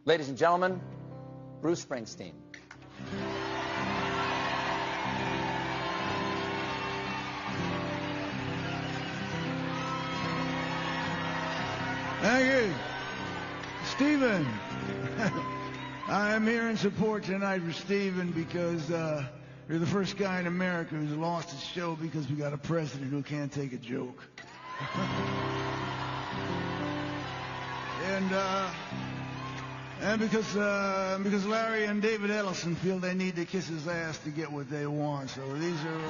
Ladies and gentlemen, Bruce Springsteen. Thank you. Stephen. I'm here in support tonight for Stephen because you're the first guy in America who's lost his show because we got a president who can't take a joke. And because Larry and David Ellison feel they need to kiss his ass to get what they want. So these are...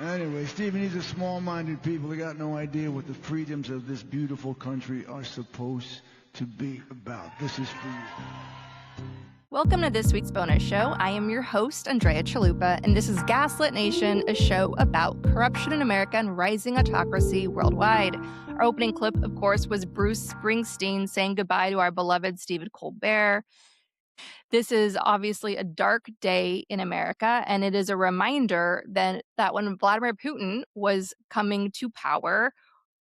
Anyway, Stephen, these are small-minded people. They got no idea what the freedoms of this beautiful country are supposed to be about. This is for you. Welcome to this week's bonus show. I am your host, Andrea Chalupa, and this is Gaslit Nation, a show about corruption in America and rising autocracy worldwide. Our opening clip, of course, was Bruce Springsteen saying goodbye to our beloved Stephen Colbert. This is obviously a dark day in America, and it is a reminder that when Vladimir Putin was coming to power,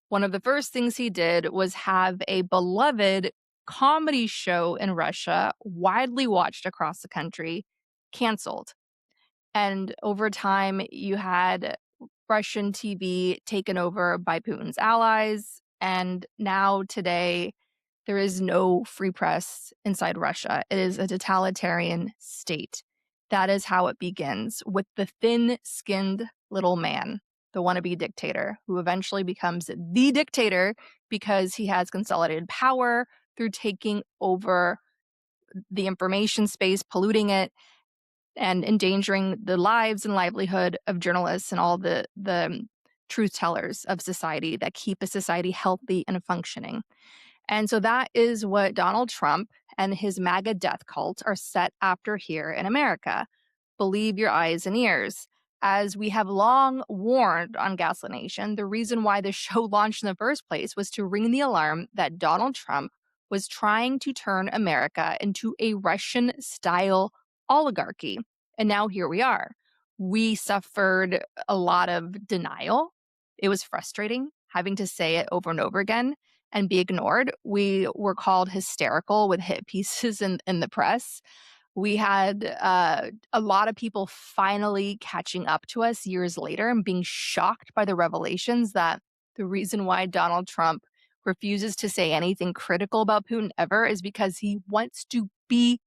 one of the first things he did was have a beloved comedy show in Russia, widely watched across the country, canceled. And over time, you had Russian TV taken over by Putin's allies, and now today, there is no free press inside Russia. It is a totalitarian state. That is how it begins, with the thin-skinned little man, the wannabe dictator, who eventually becomes the dictator because he has consolidated power through taking over the information space, polluting it, and endangering the lives and livelihood of journalists and all the truth tellers of society that keep a society healthy and functioning. And so that is what Donald Trump and his MAGA death cult are set after here in America. Believe your eyes and ears. As we have long warned on Gaslit Nation, the reason why the show launched in the first place was to ring the alarm that Donald Trump was trying to turn America into a Russian-style oligarchy. And now here we are. We suffered a lot of denial. It was frustrating having to say it over and over again and be ignored. We were called hysterical with hit pieces in the press. We had a lot of people finally catching up to us years later and being shocked by the revelations that the reason why Donald Trump refuses to say anything critical about Putin ever is because he wants to be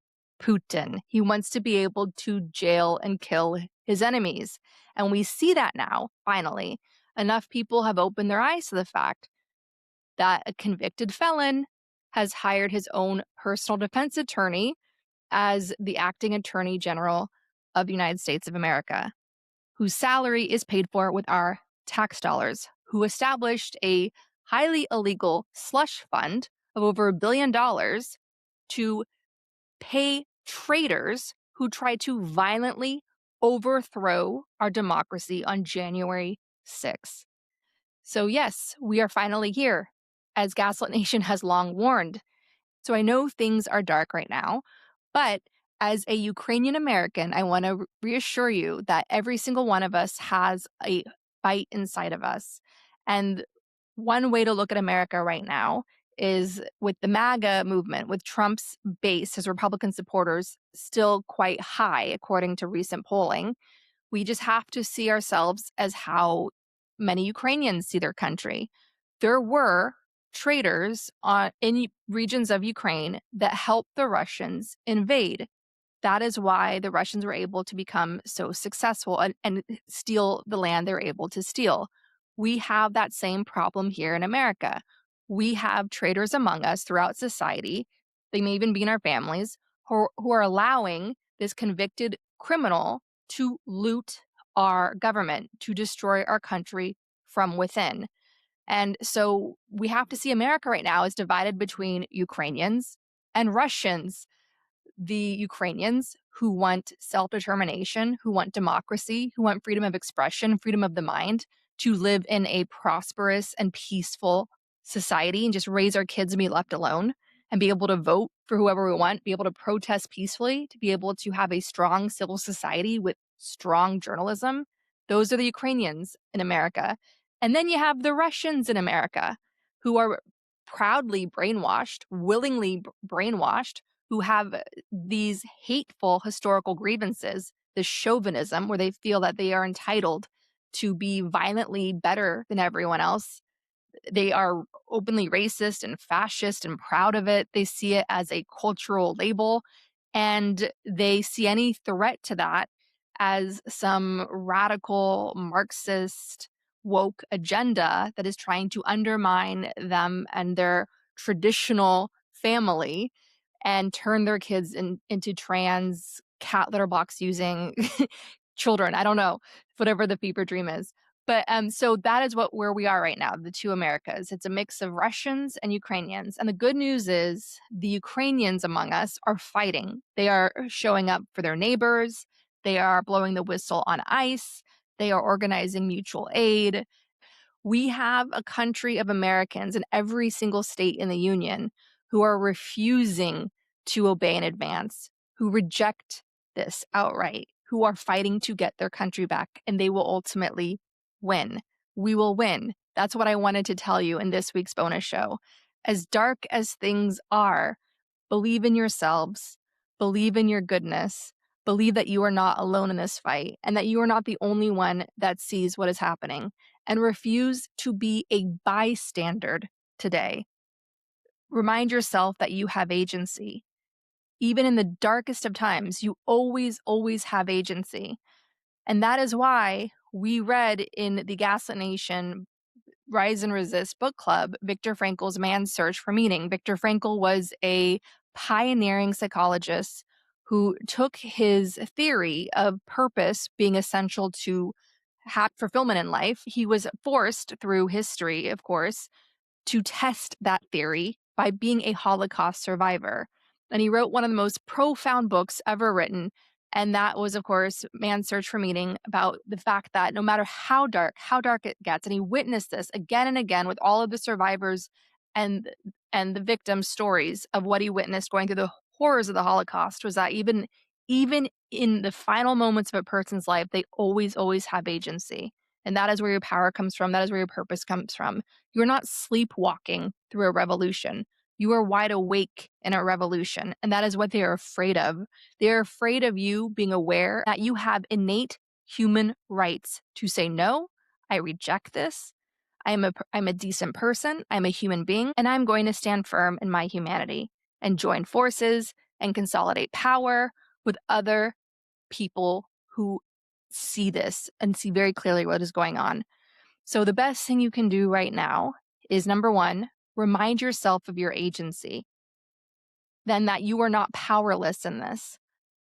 Putin. He wants to be able to jail and kill his enemies. And we see that now, finally. Enough people have opened their eyes to the fact that a convicted felon has hired his own personal defense attorney as the acting attorney general of the United States of America, whose salary is paid for with our tax dollars, who established a highly illegal slush fund of over $1 billion to pay traitors who tried to violently overthrow our democracy on January 6th. So yes, we are finally here, as Gaslit Nation has long warned. So I know things are dark right now, but as a Ukrainian American, I want to reassure you that every single one of us has a fight inside of us. And one way to look at America right now is with the MAGA movement, with Trump's base, his Republican supporters, still quite high, according to recent polling. We just have to see ourselves as how many Ukrainians see their country. There were traitors in regions of Ukraine that helped the Russians invade. That is why the Russians were able to become so successful and steal the land they were able to steal. We have that same problem here in America. We have traitors among us throughout society. They may even be in our families who are allowing this convicted criminal to loot our government, to destroy our country from within. And so we have to see America right now is divided between Ukrainians and Russians. The Ukrainians who want self-determination, who want democracy, who want freedom of expression, freedom of the mind, to live in a prosperous and peaceful society and just raise our kids and be left alone and be able to vote for whoever we want, be able to protest peacefully, to be able to have a strong civil society with strong journalism. Those are the Ukrainians in America. And then you have the Russians in America who are proudly brainwashed, willingly brainwashed, who have these hateful historical grievances, this chauvinism where they feel that they are entitled to be violently better than everyone else. They are openly racist and fascist and proud of it. They see it as a cultural label, and they see any threat to that as some radical Marxist woke agenda that is trying to undermine them and their traditional family and turn their kids into trans cat litter box using children. I don't know, whatever the fever dream is. But so that is where we are right now, the two Americas. It's a mix of Russians and Ukrainians. And the good news is the Ukrainians among us are fighting. They are showing up for their neighbors. They are blowing the whistle on ICE. They are organizing mutual aid. We have a country of Americans in every single state in the union who are refusing to obey in advance, who reject this outright, who are fighting to get their country back, and they will ultimately win. We will win. That's what I wanted to tell you in this week's bonus show. As dark as things are, believe in yourselves, believe in your goodness, believe that you are not alone in this fight, and that you are not the only one that sees what is happening, and refuse to be a bystander today. Remind yourself that you have agency. Even in the darkest of times, you always, always have agency. And that is why we read in the Gaslit Nation Rise and Resist book club Viktor Frankl's Man's Search for Meaning. Viktor Frankl was a pioneering psychologist who took his theory of purpose being essential to have fulfillment in life. He was forced through history, of course, to test that theory by being a Holocaust survivor. And he wrote one of the most profound books ever written. And that was, of course, Man's Search for Meaning, about the fact that no matter how dark it gets, and he witnessed this again and again with all of the survivors and the victims' stories of what he witnessed going through the horrors of the Holocaust, was that even in the final moments of a person's life, they always, always have agency. And that is where your power comes from. That is where your purpose comes from. You are not sleepwalking through a revolution. You are wide awake in a revolution. And that is what they are afraid of. They are afraid of you being aware that you have innate human rights to say, no, I reject this. I'm a decent person. I'm a human being. And I'm going to stand firm in my humanity and join forces and consolidate power with other people who see this and see very clearly what is going on. So the best thing you can do right now is, number one, remind yourself of your agency. Then that you are not powerless in this.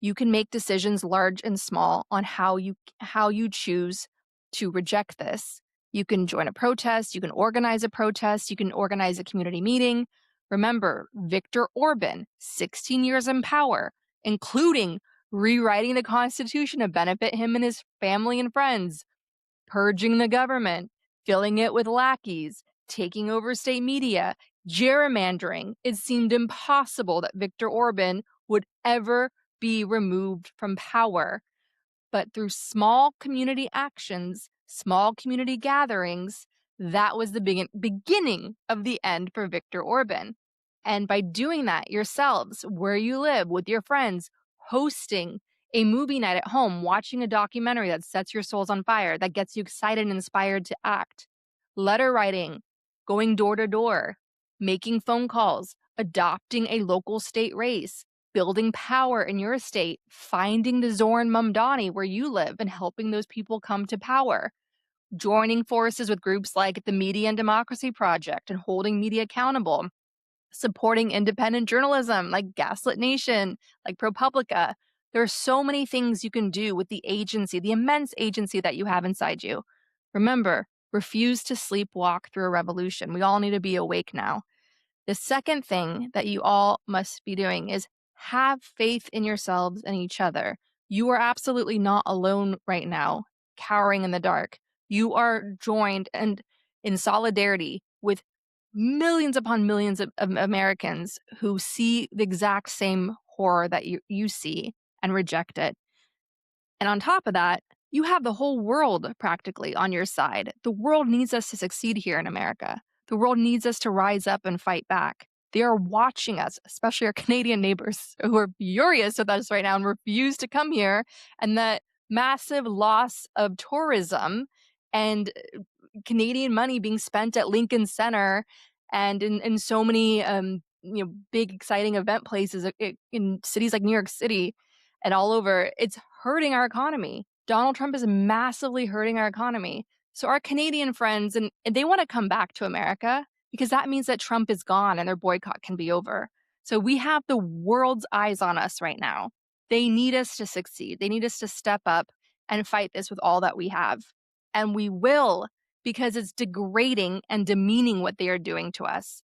You can make decisions large and small on how you choose to reject this. You can join a protest, you can organize a protest, you can organize a community meeting. Remember, Viktor Orban, 16 years in power, including rewriting the Constitution to benefit him and his family and friends, purging the government, filling it with lackeys, taking over state media, gerrymandering. It seemed impossible that Viktor Orban would ever be removed from power. But through small community actions, small community gatherings, that was the beginning of the end for Viktor Orban. And by doing that yourselves, where you live, with your friends, hosting a movie night at home, watching a documentary that sets your souls on fire, that gets you excited and inspired to act, letter writing, going door to door, making phone calls, adopting a local state race, building power in your state, finding the Zoran Mamdani where you live and helping those people come to power, joining forces with groups like the Media and Democracy Project and holding media accountable, supporting independent journalism like Gaslit Nation, like ProPublica. There are so many things you can do with the agency, the immense agency that you have inside you. Remember, refuse to sleepwalk through a revolution. We all need to be awake now. The second thing that you all must be doing is have faith in yourselves and each other. You are absolutely not alone right now, cowering in the dark. You are joined and in solidarity with millions upon millions of Americans who see the exact same horror that you see and reject it. And on top of that, you have the whole world practically on your side. The world needs us to succeed here in America. The world needs us to rise up and fight back. They are watching us, especially our Canadian neighbors who are furious with us right now and refuse to come here. And that massive loss of tourism and Canadian money being spent at Lincoln Center and in so many big exciting event places in cities like New York City and all over, it's hurting our economy. Donald Trump is massively hurting our economy. So our Canadian friends, and they want to come back to America because that means that Trump is gone and their boycott can be over. So we have the world's eyes on us right now. They need us to succeed. They need us to step up and fight this with all that we have. And we will, because it's degrading and demeaning what they are doing to us,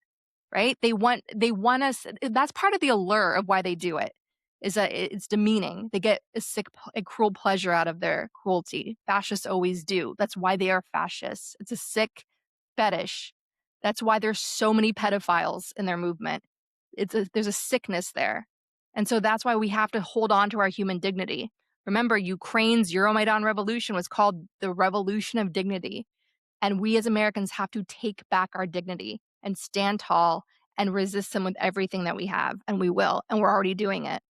right? They want us. That's part of the allure of why they do it, is that it's demeaning. They get a cruel pleasure out of their cruelty. Fascists always do. That's why they are fascists. It's a sick fetish. That's why there's so many pedophiles in their movement. There's a sickness there. And so that's why we have to hold on to our human dignity. Remember, Ukraine's Euromaidan revolution was called the Revolution of Dignity. And we as Americans have to take back our dignity and stand tall and resist them with everything that we have. And we will. And we're already doing it.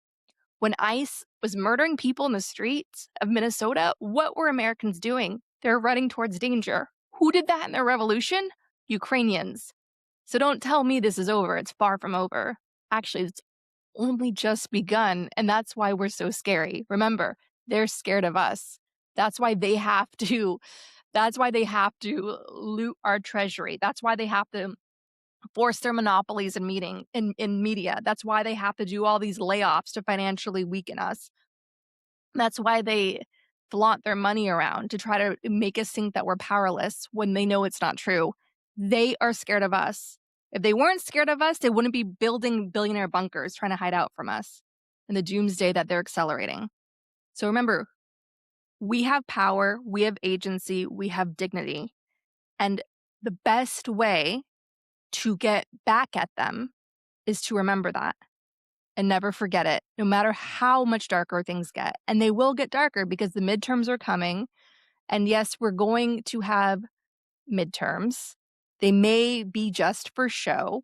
When ICE was murdering people in the streets of Minnesota, what were Americans doing? They're running towards danger. Who did that in their revolution? Ukrainians. So don't tell me this is over. It's far from over. Actually, it's only just begun. And that's why we're so scary. Remember, they're scared of us. That's why they have to loot our treasury. That's why they have to force their monopolies in media. That's why they have to do all these layoffs to financially weaken us. That's why they flaunt their money around to try to make us think that we're powerless when they know it's not true. They are scared of us. If they weren't scared of us, they wouldn't be building billionaire bunkers trying to hide out from us in the doomsday that they're accelerating. So remember, we have power, we have agency, we have dignity. And the best way to get back at them is to remember that and never forget it, no matter how much darker things get. And they will get darker because the midterms are coming. And yes, we're going to have midterms. They may be just for show.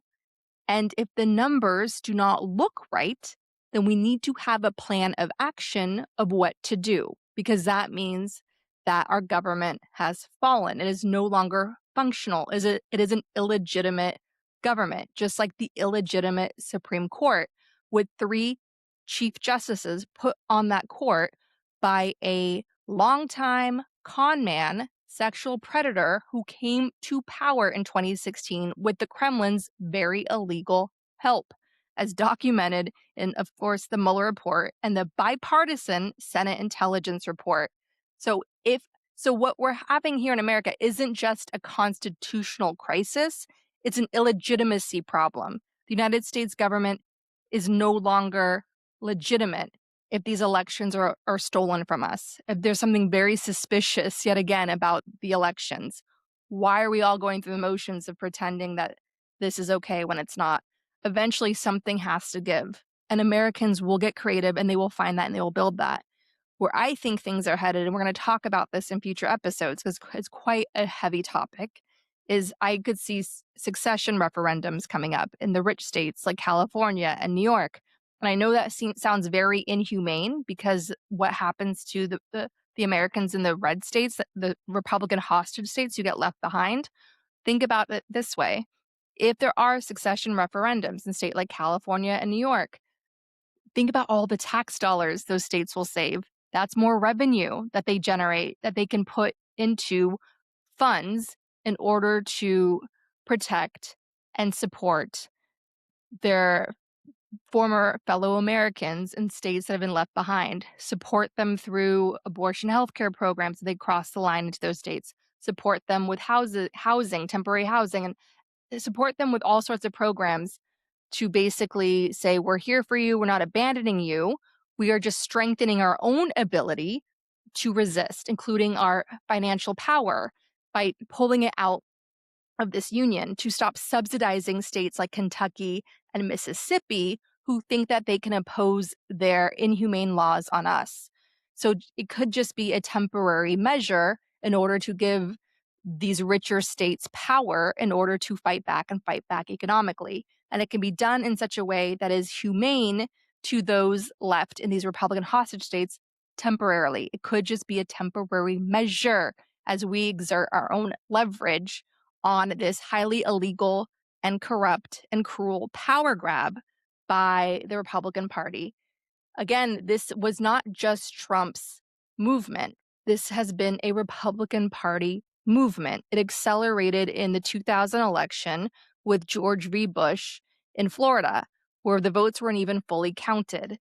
And if the numbers do not look right, then we need to have a plan of action of what to do, because that means that our government has fallen. It is no longer functional. It is an illegitimate government, just like the illegitimate Supreme Court, with 3 chief justices put on that court by a longtime con man, sexual predator who came to power in 2016 with the Kremlin's very illegal help, as documented in, of course, the Mueller report and the bipartisan Senate intelligence report. So what we're having here in America isn't just a constitutional crisis, it's an illegitimacy problem. The United States government is no longer legitimate if these elections are stolen from us. If there's something very suspicious, yet again, about the elections, why are we all going through the motions of pretending that this is okay when it's not? Eventually, something has to give. And Americans will get creative and they will find that and they will build that. Where I think things are headed, and we're going to talk about this in future episodes because it's quite a heavy topic, is I could see succession referendums coming up in the rich states like California and New York. And I know that sounds very inhumane because what happens to the Americans in the red states, the Republican hostage states who get left behind? Think about it this way. If there are succession referendums in states like California and New York, think about all the tax dollars those states will save. That's more revenue that they generate that they can put into funds in order to protect and support their former fellow Americans in states that have been left behind, support them through abortion healthcare programs so they cross the line into those states, support them with housing, temporary housing, and support them with all sorts of programs to basically say, we're here for you, we're not abandoning you, we are just strengthening our own ability to resist, including our financial power by pulling it out of this union, to stop subsidizing states like Kentucky and Mississippi who think that they can impose their inhumane laws on us. So it could just be a temporary measure in order to give these richer states power in order to fight back and fight back economically. And it can be done in such a way that is humane to those left in these Republican hostage states temporarily. It could just be a temporary measure as we exert our own leverage on this highly illegal and corrupt and cruel power grab by the Republican Party. Again, this was not just Trump's movement. This has been a Republican Party movement. It accelerated in the 2000 election with George V. Bush in Florida, where the votes weren't even fully counted.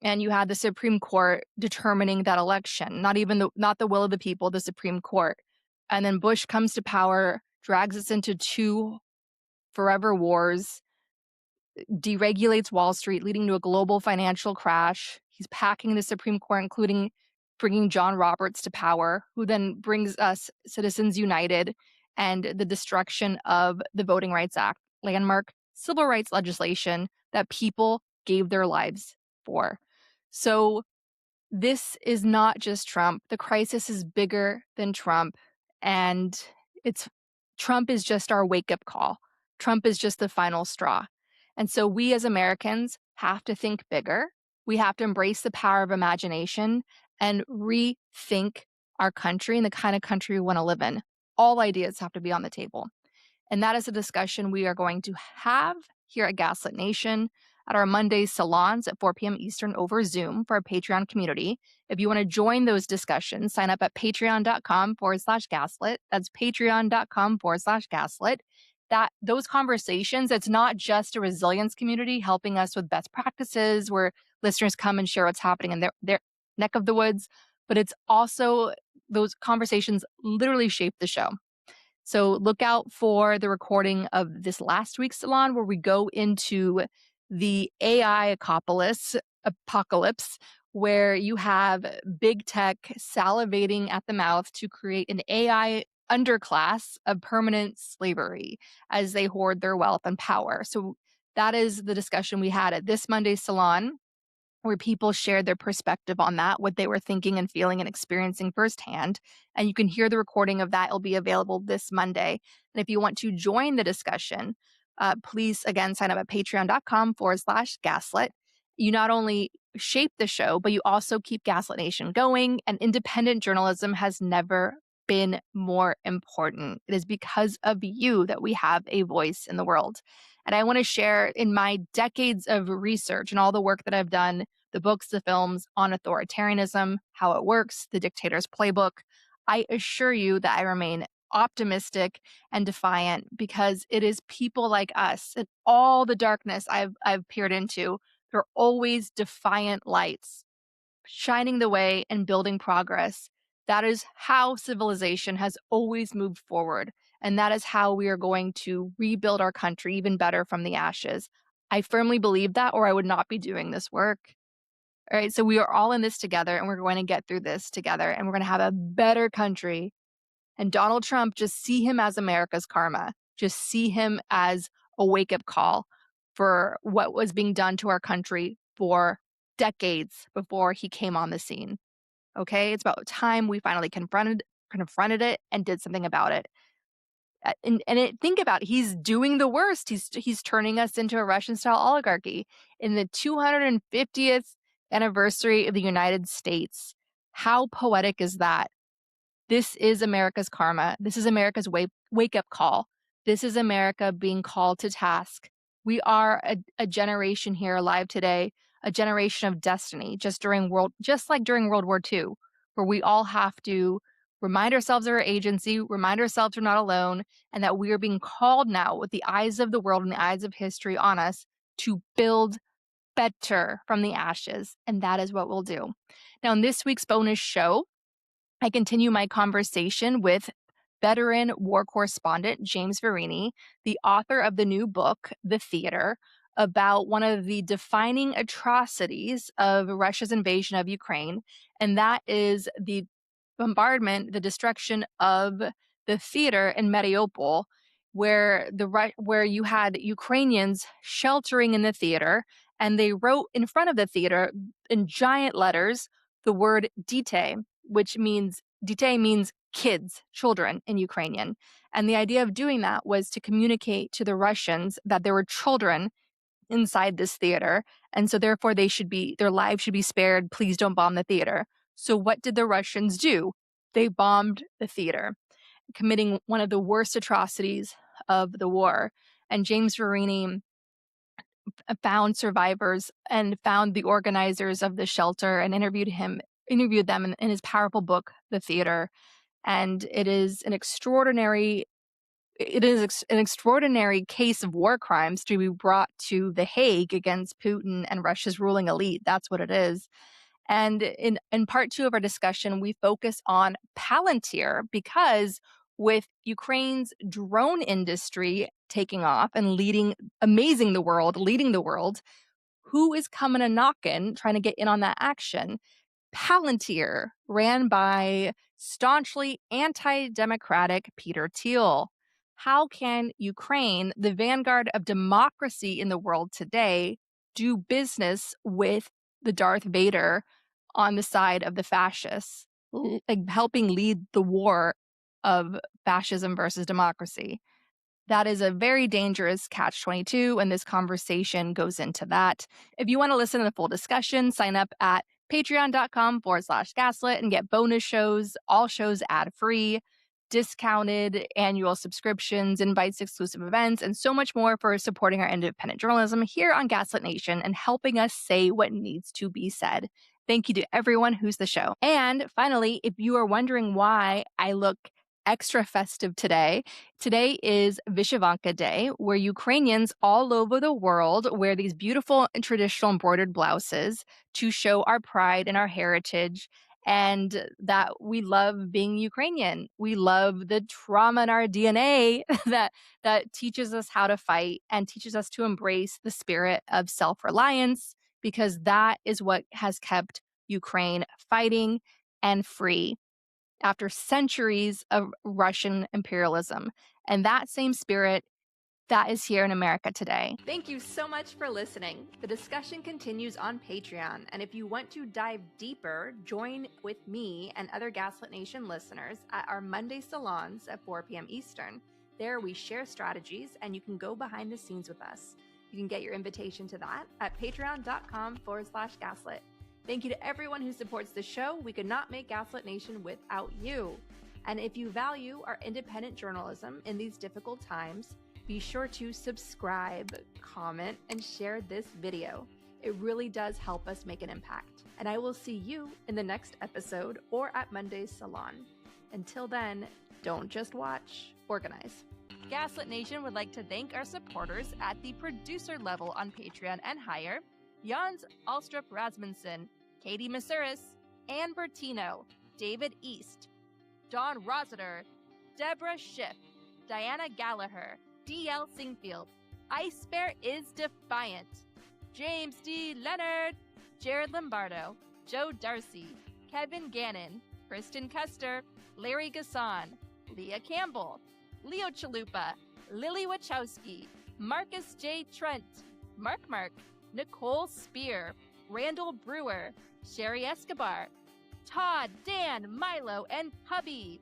And you had the Supreme Court determining that election, not the will of the people, the Supreme Court. And then Bush comes to power, drags us into 2 forever wars, deregulates Wall Street, leading to a global financial crash. He's packing the Supreme Court, including bringing John Roberts to power, who then brings us Citizens United and the destruction of the Voting Rights Act, landmark civil rights legislation that people gave their lives for. So this is not just Trump. The crisis is bigger than Trump, and Trump is just our wake-up call. Trump is just the final straw. And so we as Americans have to think bigger. We have to embrace the power of imagination and rethink our country and the kind of country we want to live in. All ideas have to be on the table. And that is a discussion we are going to have here at Gaslit Nation at our Monday salons at 4 p.m. Eastern over Zoom for our Patreon community. If you want to join those discussions, sign up at patreon.com/gaslit. That's patreon.com/gaslit. Those conversations, it's not just a resilience community helping us with best practices where listeners come and share what's happening in their neck of the woods, but it's also those conversations literally shape the show. So look out for the recording of this last week's salon where we go into the AI apocalypse, where you have big tech salivating at the mouth to create an AI underclass of permanent slavery as they hoard their wealth and power. So that is the discussion we had at this Monday's salon, where people shared their perspective on that, what they were thinking and feeling and experiencing firsthand. And you can hear the recording of that. It'll be available this Monday. And if you want to join the discussion, please, again, sign up at patreon.com/gaslit. You not only shape the show, but you also keep Gaslit Nation going. And independent journalism has never been more important. It is because of you that we have a voice in the world. And I want to share in my decades of research and all the work that I've done, the books, the films on authoritarianism, how it works, the dictator's playbook. I assure you that I remain optimistic and defiant because it is people like us and all the darkness I've peered into. They're always defiant lights, shining the way and building progress. That is how civilization has always moved forward. And that is how we are going to rebuild our country even better from the ashes. I firmly believe that, or I would not be doing this work. All right, so we are all in this together, and we're going to get through this together, and we're going to have a better country. And Donald Trump, just see him as America's karma. Just see him as a wake-up call for what was being done to our country for decades before he came on the scene. Okay, it's about time we finally confronted it and did something about it. Think about it, he's doing the worst. He's turning us into a Russian-style oligarchy in the 250th anniversary of the United States. How poetic is that? This is America's karma. This is America's wake-up call. This is America being called to task. We are a generation here alive today, a generation of destiny, just like during World War II, where we all have to remind ourselves of our agency, remind ourselves we're not alone, and that we are being called now with the eyes of the world and the eyes of history on us to build better from the ashes. And that is what we'll do. Now, in this week's bonus show, I continue my conversation with veteran war correspondent James Verini, the author of the new book, The Theater, about one of the defining atrocities of Russia's invasion of Ukraine, and that is the bombardment, the destruction of the theater in Mariupol, where you had Ukrainians sheltering in the theater, and they wrote in front of the theater in giant letters the word "dite," which means kids, children in Ukrainian. And the idea of doing that was to communicate to the Russians that there were children inside this theater. And so therefore their lives should be spared. Please don't bomb the theater. So what did the Russians do? They bombed the theater, committing one of the worst atrocities of the war. And James Verini found survivors and found the organizers of the shelter and interviewed them in his powerful book, The Theater. And it is an extraordinary case of war crimes to be brought to the Hague against Putin and Russia's ruling elite. That's what it is. And in part 2 of our discussion, we focus on Palantir, because with Ukraine's drone industry taking off and leading the world, who is coming a knockin', trying to get in on that action? Palantir, ran by staunchly anti-democratic Peter Thiel. How can Ukraine, the vanguard of democracy in the world today, do business with the Darth Vader on the side of the fascists, helping lead the war of fascism versus democracy? That is a very dangerous catch-22, and this conversation goes into that. If you want to listen to the full discussion, sign up at patreon.com/gaslit and get bonus shows, all shows ad-free, discounted annual subscriptions, invites to exclusive events, and so much more for supporting our independent journalism here on Gaslit Nation and helping us say what needs to be said. Thank you to everyone who's the show. And finally, if you are wondering why I look extra festive today is Vyshyvanka Day, where Ukrainians all over the world wear these beautiful and traditional embroidered blouses to show our pride and our heritage, and that we love being Ukrainian. We love the trauma in our DNA that teaches us how to fight and teaches us to embrace the spirit of self-reliance, because that is what has kept Ukraine fighting and free after centuries of Russian imperialism. And that same spirit that is here in America today. Thank you so much for listening. The discussion continues on Patreon, and if you want to dive deeper, join with me and other Gaslit Nation listeners at our Monday salons at 4 p.m. Eastern. There we share strategies, and you can go behind the scenes with us. You can get your invitation to that at patreon.com/gaslit. Thank you to everyone who supports the show. We could not make Gaslit Nation without you. And if you value our independent journalism in these difficult times, be sure to subscribe, comment, and share this video. It really does help us make an impact. And I will see you in the next episode or at Monday's salon. Until then, don't just watch, organize. Gaslit Nation would like to thank our supporters at the producer level on Patreon and higher: Jans Alstrup Rasmussen, Katie Masuris, Ann Bertino, David East, Dawn Rossiter, Deborah Schiff, Diana Gallagher, D.L. Singfield, Ice Bear is Defiant, James D. Leonard, Jared Lombardo, Joe Darcy, Kevin Gannon, Kristen Custer, Larry Gasson, Leah Campbell, Leo Chalupa, Lily Wachowski, Marcus J. Trent, Mark, Nicole Spear, Randall Brewer, Sherry Escobar, Todd, Dan, Milo, and Hubby.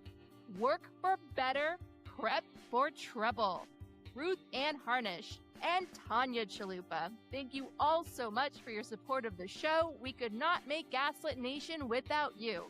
Work for better, prep for trouble. Ruth Ann Harnish and Tanya Chalupa. Thank you all so much for your support of the show. We could not make Gaslit Nation without you.